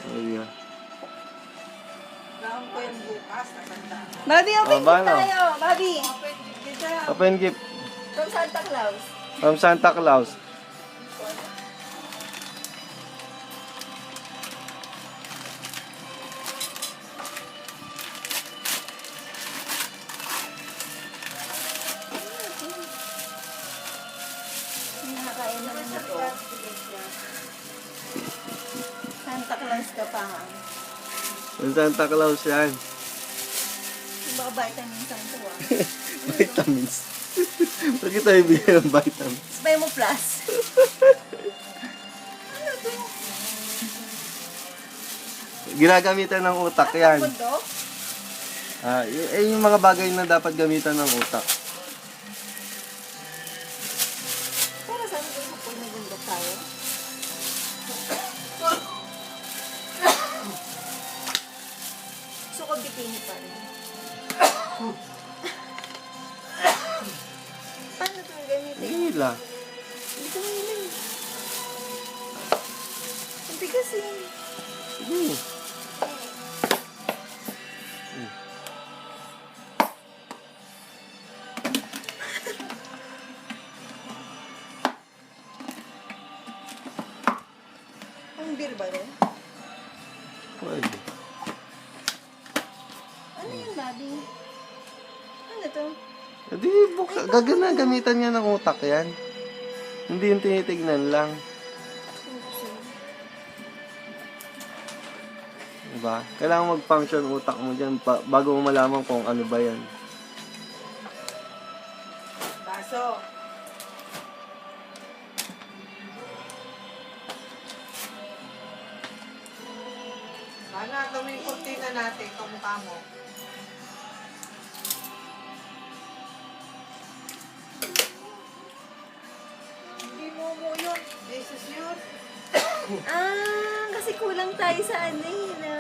Ay, Gawin ko yung bukas, natanda. Bobby, open gift paano? tayo. Bobby, Open, kita. Open gift from Santa Claus. from Santa Claus. Nakakain naman na to. Santa Claus ka pa nga. From Santa Claus yan. Yung baka vitamins ang to ah. Vitamins. Bakit tayo bigyan ng vitamins? Spray mo plus. Ano to? Ginagamitan ng utak yan. Bundok? Yung mga bagay na dapat gamitan ng utak. Para saan ko kapag nagundok tayo? Gusto ko bikini pa rin. Paano ito gamitin? Hila. Hindi ko mahilig. Ang tigas eh. Sige. Ang beer ba rin? Pwede. Ano yun, Bobby? Ano to? Hindi, gagana, gamitan niya ng utak yan. Hindi yung tinitignan lang. Diba? Kailangan mag-function utak mo dyan bago mo malaman kung ano ba yan. Baso. Sana gawin yung kurtina natin, kamukha mo. Hindi mo yun. This is yun. Ah, kasi kulang tayo sa ano eh, na.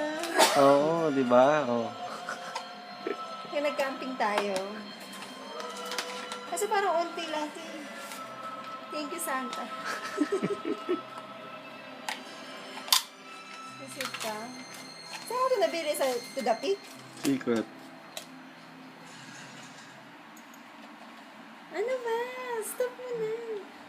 Oo, di ba? Oo. Kaya nag-camping tayo. Kasi parang unti lang ito eh. Thank you, Santa. Visit ka. Saan ko ito nabili? Sa To The Peak? Secret. Ano ba? Stop mo na.